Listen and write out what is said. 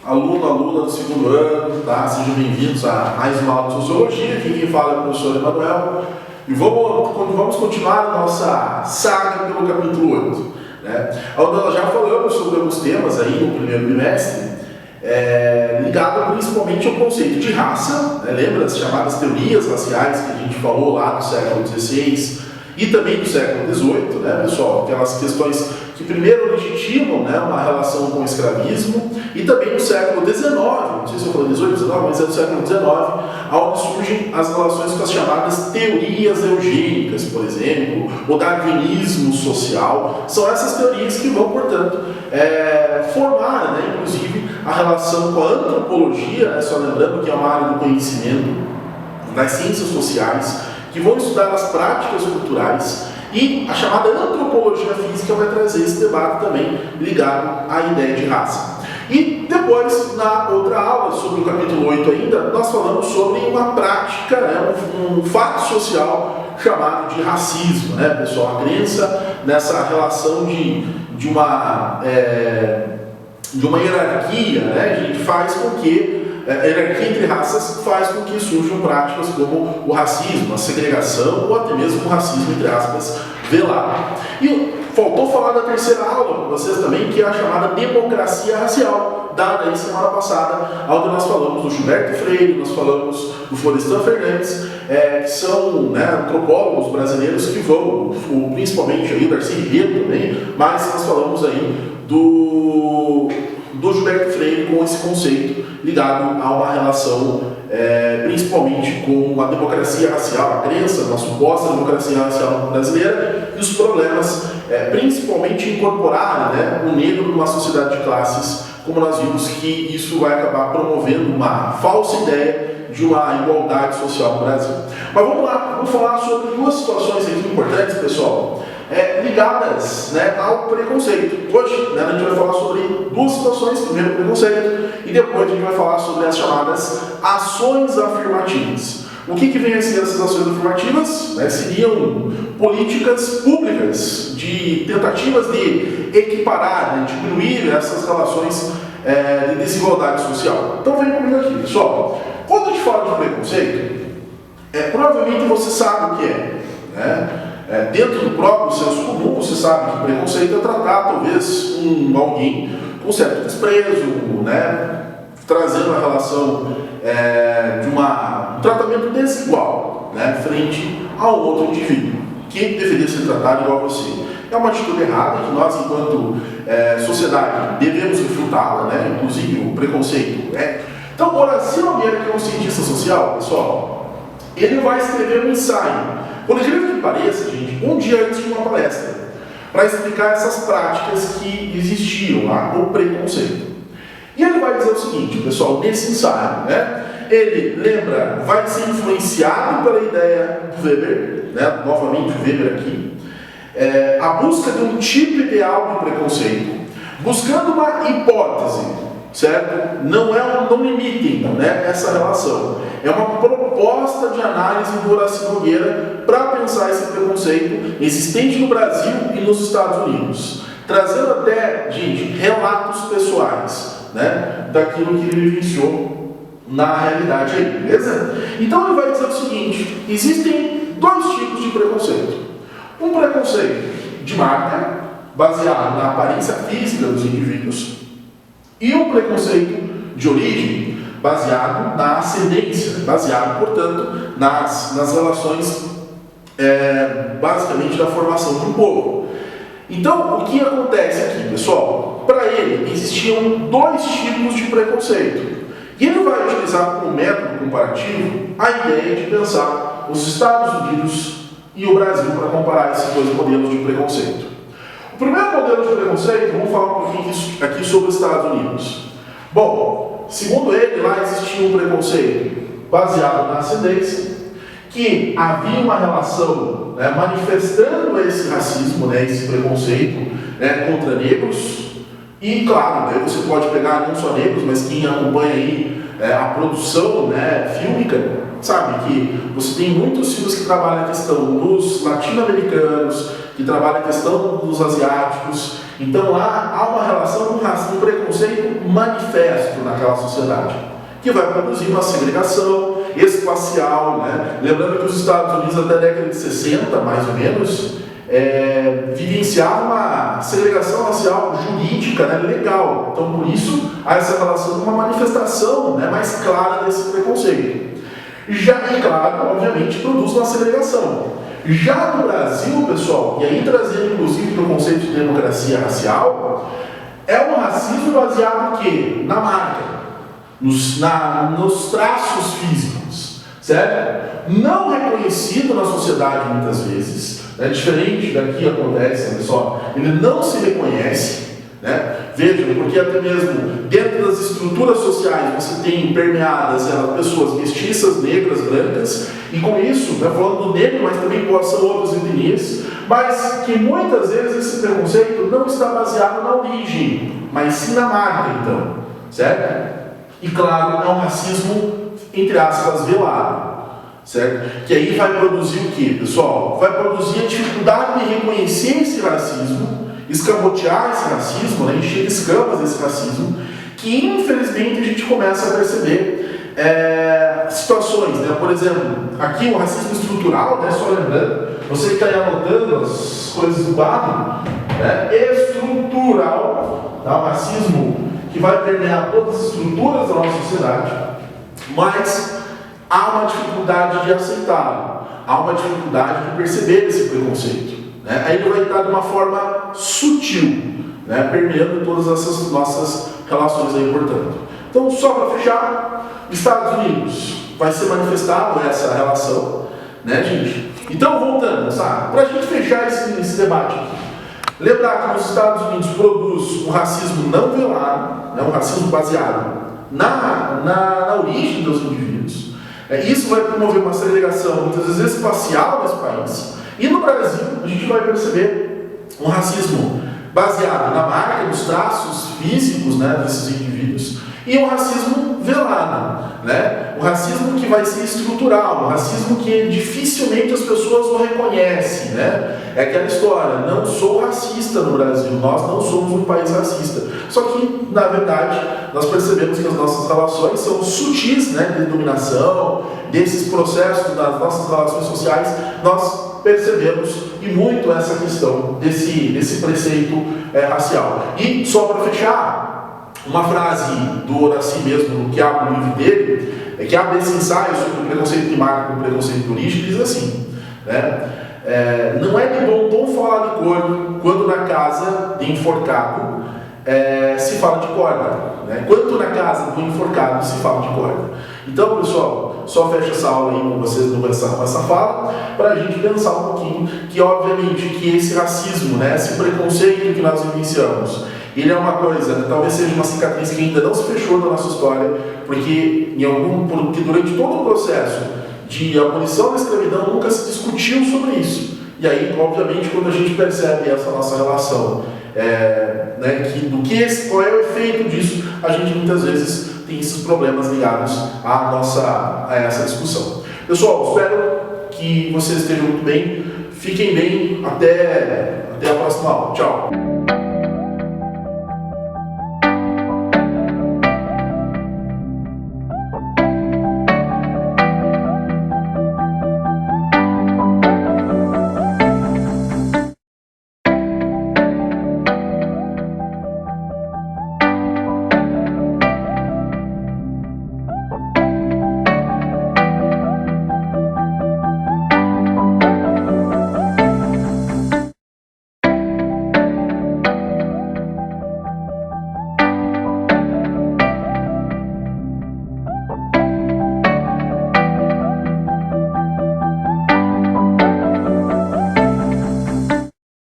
aluna do segundo ano, tá? Sejam bem-vindos a mais uma aula de Sociologia. Aqui quem fala é o professor Emanuel. E vamos continuar a nossa saga pelo capítulo 8. Né? Onde nós já falamos sobre alguns temas aí no primeiro bimestre, ligado principalmente ao conceito de raça, né? Lembra as chamadas teorias raciais que a gente falou lá no século XVI e também do século XVIII, né, pessoal? Aquelas questões que primeiro legitimam, né, uma relação com o escravismo, e também no século XIX, não sei se eu falei XVIII, XIX, mas é do século XIX, onde surgem as relações com as chamadas teorias eugênicas, por exemplo, o darwinismo social. São essas teorias que vão, portanto, formar, né, inclusive, a relação com a antropologia, né, só lembrando que é uma área do conhecimento das ciências sociais, que vão estudar as práticas culturais, e a chamada antropologia física vai trazer esse debate também ligado à ideia de raça. E depois, na outra aula, sobre o capítulo 8 ainda, nós falamos sobre uma prática, né, um fato social chamado de racismo, né, pessoal? A crença nessa relação de uma hierarquia, né, gente, faz com que a hierarquia entre raças faz com que surjam práticas como o racismo, a segregação ou até mesmo o racismo, entre aspas, velado. E faltou falar da terceira aula para vocês também, que é a chamada democracia racial, dada aí semana passada, onde nós falamos do Gilberto Freire, nós falamos do Florestan Fernandes, que são, né, antropólogos brasileiros que vão, principalmente aí o Darcy Ribeiro também, mas nós falamos aí do Gilberto Freire com esse conceito ligado a uma relação principalmente com a democracia racial, a crença na suposta democracia racial brasileira e os problemas principalmente incorporar, né, o negro numa sociedade de classes, como nós vimos que isso vai acabar promovendo uma falsa ideia de uma igualdade social no Brasil. Mas vamos lá, vamos falar sobre duas situações aqui importantes, pessoal, ligadas, né, ao preconceito. Hoje, né, a gente vai falar sobre duas situações, primeiro o preconceito, e depois a gente vai falar sobre as chamadas ações afirmativas. O que vem a ser essas ações afirmativas? Né, seriam políticas públicas de tentativas de equiparar, né, diminuir essas relações de desigualdade social. Então vem comigo aqui, pessoal. Quando a gente fala de preconceito, provavelmente você sabe o que é, né? Dentro do próprio senso comum, você sabe que preconceito é tratar, talvez, alguém com certo desprezo, né, trazendo a relação de um tratamento desigual, né, frente a um outro indivíduo, que deveria ser tratado igual a você. É uma atitude errada que nós, enquanto sociedade, devemos refutá-la, né, inclusive o preconceito. Então, Horácio Nogueira, que é um cientista social, pessoal, ele vai escrever um ensaio. Por incrível que pareça, gente, um dia antes de uma palestra, para explicar essas práticas que existiam lá, o preconceito. E ele vai dizer o seguinte, pessoal, nesse ensaio, né, ele vai ser influenciado pela ideia do Weber, né, novamente o Weber aqui, a busca de um tipo ideal de preconceito, buscando uma hipótese, certo? Não limitem, né, essa relação. É uma proposta de análise do Horácio Nogueira para pensar esse preconceito existente no Brasil e nos Estados Unidos, trazendo até, gente, relatos pessoais, né, daquilo que ele vivenciou na realidade aí, beleza? Então ele vai dizer o seguinte: existem dois tipos de preconceito. Um preconceito de marca, baseado na aparência física dos indivíduos, e um preconceito de origem, baseado na ascendência, baseado, portanto, nas relações, basicamente, da formação de um povo. Então, o que acontece aqui, pessoal? Para ele, existiam dois tipos de preconceito. E ele vai utilizar como método comparativo a ideia de pensar os Estados Unidos e o Brasil para comparar esses dois modelos de preconceito. O primeiro modelo de preconceito, vamos falar um pouquinho aqui sobre os Estados Unidos. Bom, segundo ele, lá existia um preconceito baseado na ascendência, que havia uma relação, né, manifestando esse racismo, né, esse preconceito, né, contra negros. E, claro, né, você pode pegar não só negros, mas quem acompanha aí a produção, né, fílmica, sabe que você tem muitos filmes que trabalham a questão dos latino-americanos, que trabalham a questão dos asiáticos, Então lá há uma relação com um preconceito manifesto naquela sociedade, que vai produzir uma segregação espacial, né? Lembrando que os Estados Unidos até a década de 60, mais ou menos, vivenciavam uma segregação racial jurídica, né, legal. Então por isso há essa relação com uma manifestação, né, mais clara desse preconceito. Já, é claro, obviamente, produz uma segregação. Já no Brasil, pessoal, e aí trazendo inclusive para o conceito de democracia racial, é um racismo baseado no quê? Na marca, nos traços físicos, certo? Não reconhecido na sociedade muitas vezes, né? Diferente daqui acontece, pessoal, ele não se reconhece, né? Vejam, porque até mesmo dentro das estruturas sociais você tem permeadas pessoas mestiças, negras, brancas, e com isso, né, falando do negro, mas também são outras etnias, mas que muitas vezes esse preconceito não está baseado na origem, mas sim na marca, então, certo? E claro, é um racismo, entre aspas, velado, certo? Que aí vai produzir o quê, pessoal? Vai produzir a dificuldade de reconhecer esse racismo, escamotear esse racismo, né? Encher escamas desse racismo, que infelizmente a gente começa a perceber situações, né? Por exemplo, aqui o racismo estrutural, né? Só lembrando, você que está aí anotando as coisas do quadro, né? Estrutural, tá? O racismo que vai permear todas as estruturas da nossa sociedade, mas há uma dificuldade de aceitá-lo, há uma dificuldade de perceber esse preconceito, né? Aí ele vai estar de uma forma sutil, né? Permeando todas essas nossas relações aí, portanto. Então, só para fechar, Estados Unidos vai ser manifestado essa relação, né, gente? Então, voltando, sabe? Para a gente fechar esse debate aqui. Lembrar que nos Estados Unidos produz um racismo não velado, né, um racismo baseado na origem dos indivíduos. Isso vai promover uma segregação, muitas vezes, espacial nesse país. E no Brasil, a gente vai perceber um racismo baseado na marca, nos traços físicos, né, desses indivíduos, e um racismo velado, né? Um racismo que vai ser estrutural, um racismo que dificilmente as pessoas o reconhecem, né? É aquela história, não sou racista no Brasil, nós não somos um país racista. Só que, na verdade, nós percebemos que as nossas relações são sutis, né, de dominação, desses processos das nossas relações sociais, nós percebemos e muito essa questão desse preceito racial. E só para fechar, uma frase do Horaci mesmo, que abre o livro dele, que abre esse ensaio sobre o preconceito de marca com o preconceito de origem, diz assim, né? Não é de bom tom falar de cor quando na casa de enforcado se fala de corda, né? Quanto na casa do enforcado se fala de corda. Então, pessoal, só fecho essa aula aí com vocês com essa fala, para a gente pensar um pouquinho que, obviamente, que esse racismo, né, esse preconceito que nós vivenciamos, ele é uma coisa, talvez seja uma cicatriz que ainda não se fechou da nossa história, porque durante todo o processo de abolição da escravidão nunca se discutiu sobre isso. E aí, obviamente, quando a gente percebe essa nossa relação, né, qual é o efeito disso, a gente muitas vezes tem esses problemas ligados a essa discussão. Pessoal, espero que vocês estejam muito bem, fiquem bem, até a próxima aula. Tchau!